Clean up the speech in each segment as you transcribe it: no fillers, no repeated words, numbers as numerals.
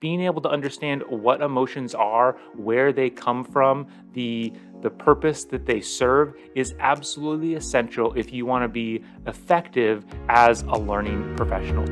being able to understand what emotions are, where they come from, the purpose that they serve is absolutely essential if you want to be effective as a learning professional.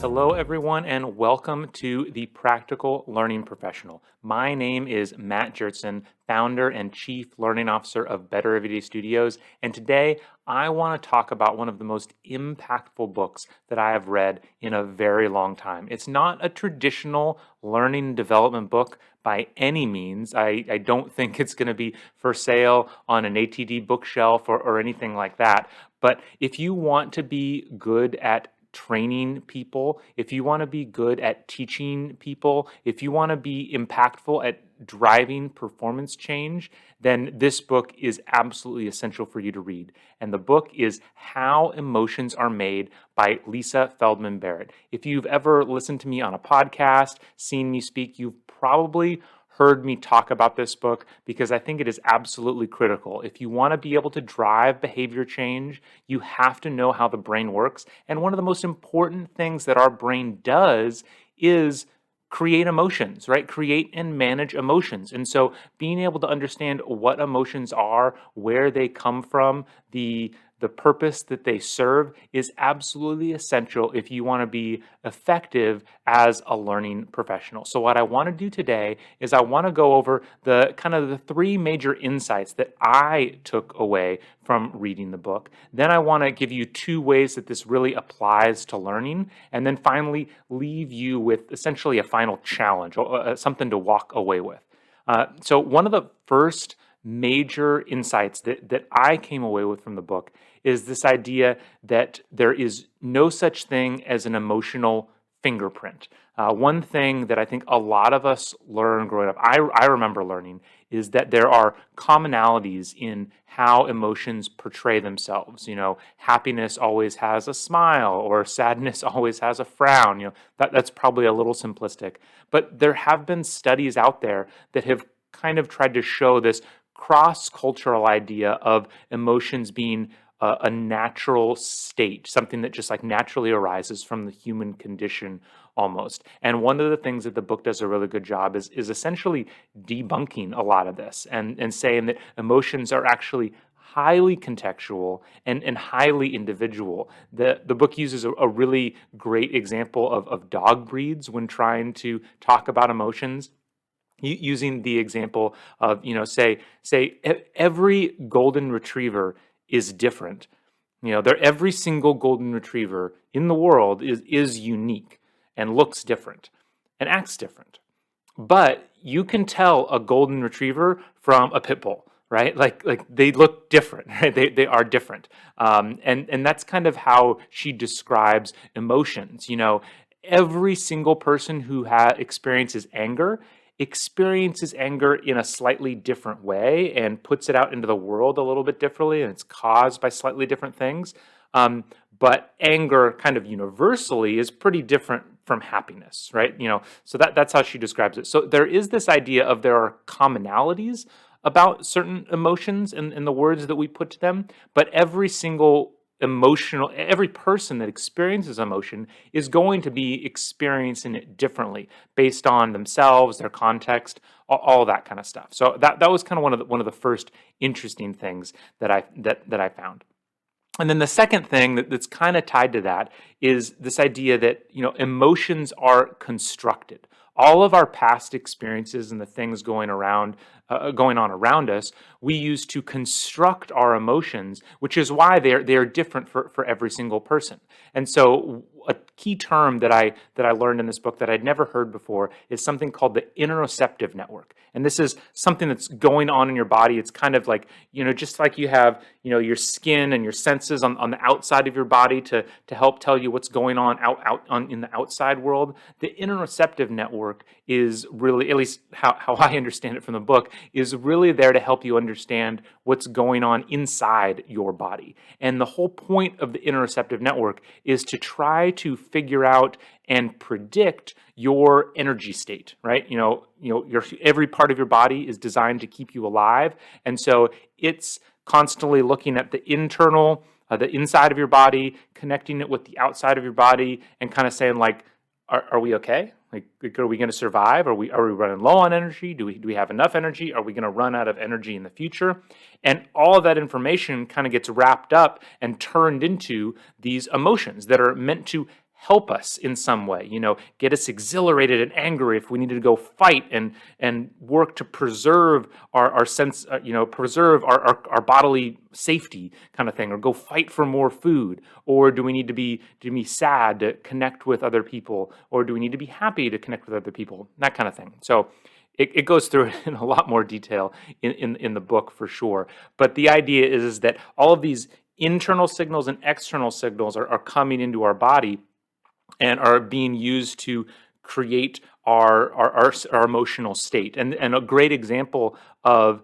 Hello, everyone, and welcome to the Practical Learning Professional. My name is Matt Jertson, founder and chief learning officer of Better Everyday Studios, and today I want to talk about one of the most impactful books that I have read in a very long time. It's not a traditional learning and development book by any means. I don't think it's going to be for sale on an ATD bookshelf or anything like that. But if you want to be good at training people, if you want to be good at teaching people, if you want to be impactful at driving performance change, then this book is absolutely essential for you to read. And the book is How Emotions Are Made by Lisa Feldman Barrett. If you've ever listened to me on a podcast, seen me speak, you've probably heard me talk about this book because I think it is absolutely critical. If you want to be able to drive behavior change, you have to know how the brain works. And one of the most important things that our brain does is create emotions, right? Create and manage emotions. And so being able to understand what emotions are, where they come from, the purpose that they serve is absolutely essential if you want to be effective as a learning professional. So what I want to do today is I want to go over the three major insights that I took away from reading the book. Then I want to give you two ways that this really applies to learning, and then finally leave you with essentially a final challenge, something to walk away with. So one of the first major insights that I came away with from the book is this idea that there is no such thing as an emotional fingerprint. One thing that I think a lot of us learn growing up, I remember learning, is that there are commonalities in how emotions portray themselves. You know, happiness always has a smile, or sadness always has a frown. You know, that's probably a little simplistic. But there have been studies out there that have kind of tried to show this cross-cultural idea of emotions being a natural state, something that just like naturally arises from the human condition almost. And one of the things that the book does a really good job is essentially debunking a lot of this and saying that emotions are actually highly contextual and highly individual. The book uses a really great example of dog breeds when trying to talk about emotions, using the example of, say every golden retriever is different. Every single golden retriever in the world is unique and looks different and acts different. But you can tell a golden retriever from a pit bull, right? Like they look different, right? They are different. And that's kind of how she describes emotions. Every single person who experiences anger in a slightly different way and puts it out into the world a little bit differently, and it's caused by slightly different things. But anger kind of universally is pretty different from happiness, right? So that's how she describes it. So there is this idea of there are commonalities about certain emotions and the words that we put to them, but every person that experiences emotion is going to be experiencing it differently based on themselves, their context, all that kind of stuff. So that was kind of one of the first interesting things that I found. And then the second thing that's kind of tied to that is this idea that emotions are constructed. All of our past experiences and the things going on around us, we use to construct our emotions, which is why they're different for every single person. And so a key term that I learned in this book that I'd never heard before is something called the interoceptive network. And this is something that's going on in your body. It's kind of like, just like you have, your skin and your senses on the outside of your body to help tell you what's going on out in the outside world. The interoceptive network is really, at least how I understand it from the book, is really there to help you understand what's going on inside your body. And the whole point of the interoceptive network is to try try to figure out and predict your energy state, right? Every part of your body is designed to keep you alive, and so it's constantly looking at the inside of your body, connecting it with the outside of your body, and kind of saying like, are we okay? Like, are we going to survive? Are we running low on energy? Do we have enough energy? Are we going to run out of energy in the future? And all of that information kind of gets wrapped up and turned into these emotions that are meant to help us in some way, get us exhilarated and angry if we needed to go fight and work to preserve our sense, preserve our bodily safety kind of thing, or go fight for more food, or do we need to be sad to connect with other people, or do we need to be happy to connect with other people, that kind of thing. So it goes through it in a lot more detail in the book for sure. But the idea is that all of these internal signals and external signals are coming into our body and are being used to create our emotional state. And a great example of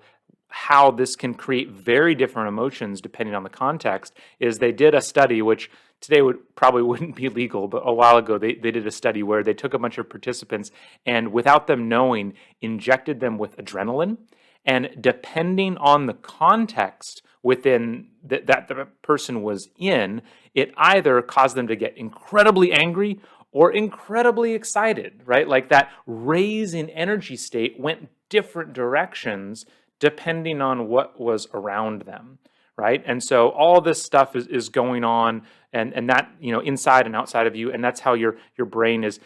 how this can create very different emotions depending on the context is they did a study, which today probably wouldn't be legal, but a while ago they did a study where they took a bunch of participants and, without them knowing, injected them with adrenaline. And depending on the context within that the person was in, it either caused them to get incredibly angry or incredibly excited, right? Like that raise in energy state went different directions depending on what was around them, right? And so all this stuff is going on, and that, inside and outside of you, and that's how your brain is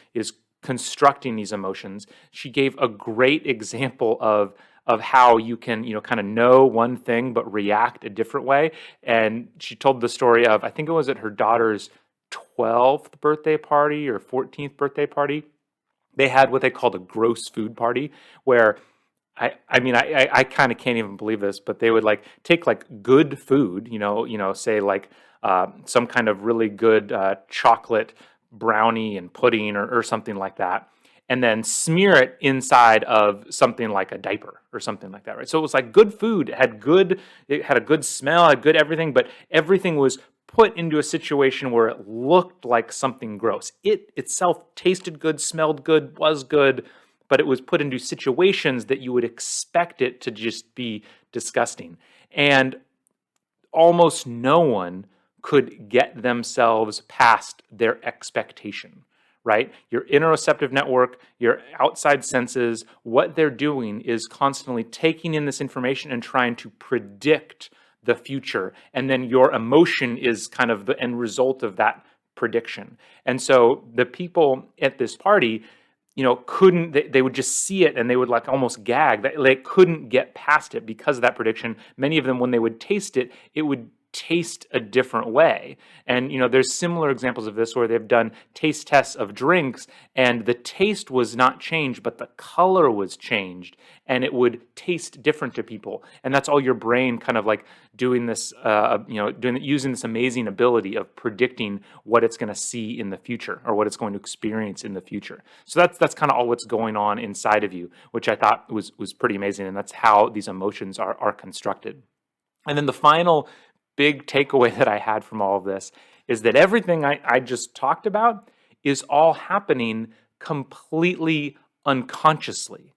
constructing these emotions. She gave a great example of how you can, kind of know one thing but react a different way. And she told the story of, I think it was at her daughter's 12th birthday party or 14th birthday party. They had what they called a gross food party, where I kind of can't even believe this, but they would like take like good food, say like some kind of really good chocolate brownie and pudding or something like that, and then smear it inside of something like a diaper or something like that, right? So it was like good food, it had a good smell, had good everything, but everything was put into a situation where it looked like something gross. It itself tasted good, smelled good, was good, but it was put into situations that you would expect it to just be disgusting. And almost no one could get themselves past their expectation, right? Your interoceptive network, your outside senses, what they're doing is constantly taking in this information and trying to predict the future. And then your emotion is kind of the end result of that prediction. And so the people at this party, they would just see it and they would like almost gag. They couldn't get past it because of that prediction. Many of them, when they would taste it, it would taste a different way. And there's similar examples of this where they've done taste tests of drinks and the taste was not changed, but the color was changed, and it would taste different to people. And that's all your brain kind of like doing this, using this amazing ability of predicting what it's going to see in the future or what it's going to experience in the future. So that's kind of all what's going on inside of you, which I thought was pretty amazing. And that's how these emotions are constructed. And then the final big takeaway that I had from all of this is that everything I just talked about is all happening completely unconsciously,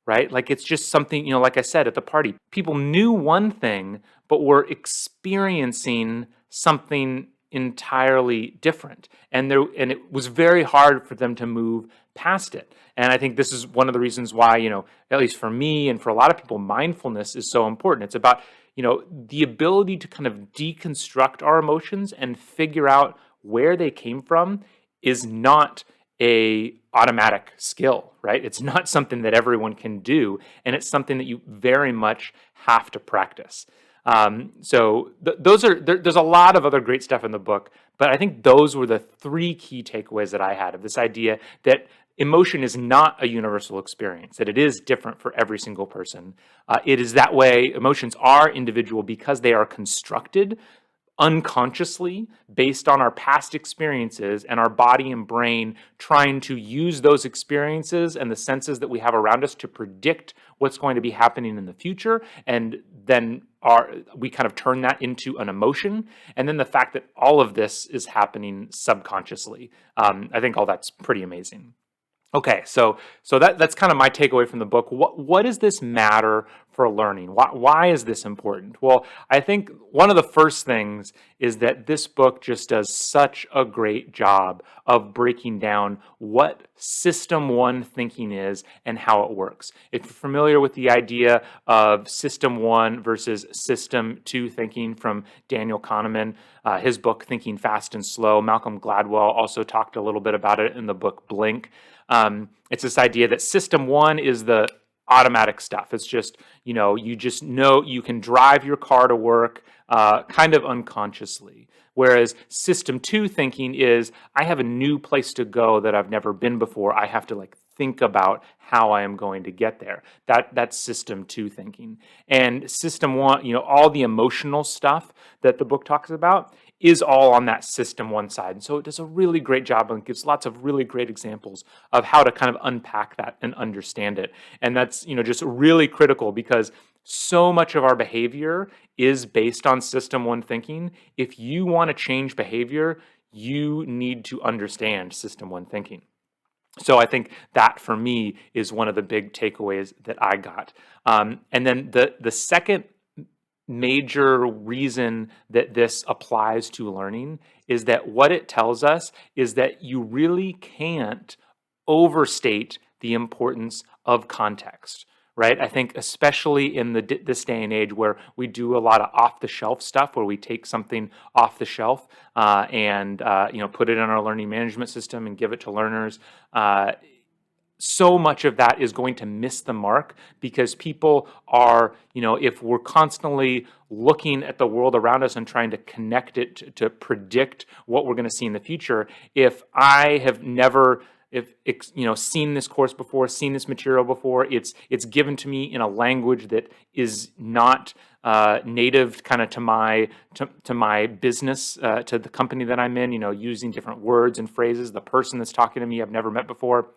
right? Like it's just something, like I said at the party, people knew one thing, but were experiencing something entirely different. And it was very hard for them to move past it. And I think this is one of the reasons why, at least for me and for a lot of people, mindfulness is so important. It's about the ability to kind of deconstruct our emotions and figure out where they came from is not a automatic skill, right? It's not something that everyone can do, and it's something that you very much have to practice. There's a lot of other great stuff in the book, but I think those were the three key takeaways that I had of this idea that emotion is not a universal experience, that it is different for every single person. It is that way. Emotions are individual because they are constructed unconsciously based on our past experiences and our body and brain trying to use those experiences and the senses that we have around us to predict what's going to be happening in the future. And then we kind of turn that into an emotion. And then the fact that all of this is happening subconsciously. I think all that's pretty amazing. Okay, so that's kind of my takeaway from the book. What does this matter for learning? Why is this important? Well, I think one of the first things is that this book just does such a great job of breaking down what System 1 thinking is and how it works. If you're familiar with the idea of System 1 versus System 2 thinking from Daniel Kahneman, his book Thinking Fast and Slow, Malcolm Gladwell also talked a little bit about it in the book Blink. It's this idea that System 1 is the automatic stuff. It's just, you just know you can drive your car to work kind of unconsciously. Whereas System 2 thinking is, I have a new place to go that I've never been before. I have to think about how I am going to get there. That's System 2 thinking. And System 1, all the emotional stuff that the book talks about is all on that System 1 side. And so it does a really great job and gives lots of really great examples of how to kind of unpack that and understand it. And that's, just really critical because so much of our behavior is based on System 1 thinking. If you want to change behavior, you need to understand System 1 thinking. So I think that for me is one of the big takeaways that I got. And then the second major reason that this applies to learning is that what it tells us is that you really can't overstate the importance of context, right? I think especially in this day and age where we do a lot of off-the-shelf stuff, where we take something off the shelf and put it in our learning management system and give it to learners. So much of that is going to miss the mark because people are, if we're constantly looking at the world around us and trying to connect it to predict what we're going to see in the future, if I have never seen this course before, seen this material before, it's given to me in a language that is not native kind of to my business, to the company that I'm in, using different words and phrases, the person that's talking to me I've never met before.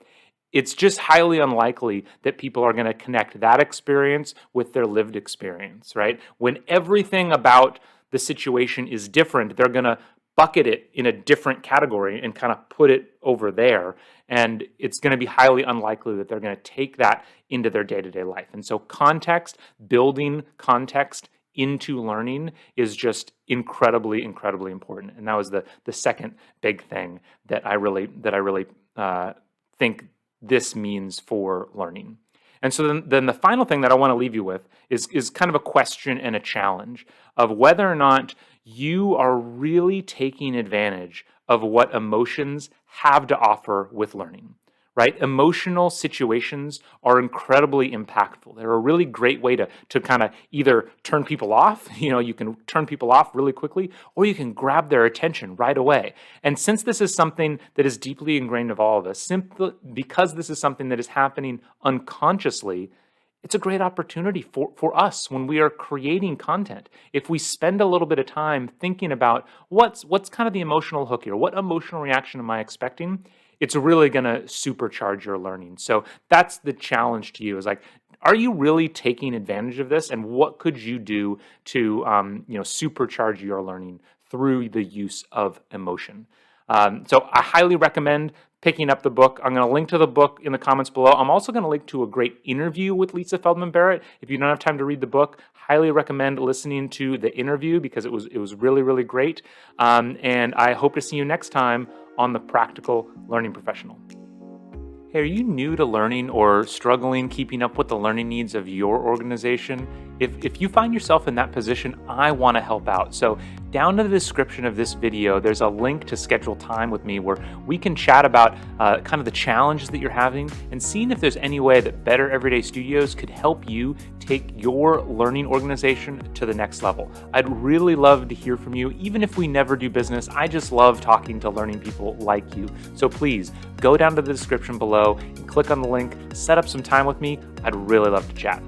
It's just highly unlikely that people are going to connect that experience with their lived experience, right? When everything about the situation is different, they're going to bucket it in a different category and kind of put it over there. And it's going to be highly unlikely that they're going to take that into their day-to-day life. And so building context into learning is just incredibly, incredibly important. And that was the second big thing that I really think this means for learning. And so then the final thing that I want to leave you with is kind of a question and a challenge of whether or not you are really taking advantage of what emotions have to offer with learning, right? Emotional situations are incredibly impactful. They're a really great way to kind of either turn people off, you can turn people off really quickly, or you can grab their attention right away. And since this is something that is deeply ingrained of all of us, simply because this is something that is happening unconsciously, it's a great opportunity for us when we are creating content. If we spend a little bit of time thinking about what's kind of the emotional hook here, what emotional reaction am I expecting, it's really going to supercharge your learning. So that's the challenge to you is are you really taking advantage of this? And what could you do to supercharge your learning through the use of emotion? So I highly recommend picking up the book. I'm going to link to the book in the comments below. I'm also going to link to a great interview with Lisa Feldman Barrett. If you don't have time to read the book, highly recommend listening to the interview because it was really, really great. And I hope to see you next time on The Practical Learning Professional. Hey, are you new to learning or struggling keeping up with the learning needs of your organization? If you find yourself in that position, I want to help out. So down in the description of this video, there's a link to schedule time with me where we can chat about kind of the challenges that you're having and seeing if there's any way that Better Everyday Studios could help you take your learning organization to the next level. I'd really love to hear from you. Even if we never do business, I just love talking to learning people like you. So please go down to the description below and click on the link, set up some time with me. I'd really love to chat.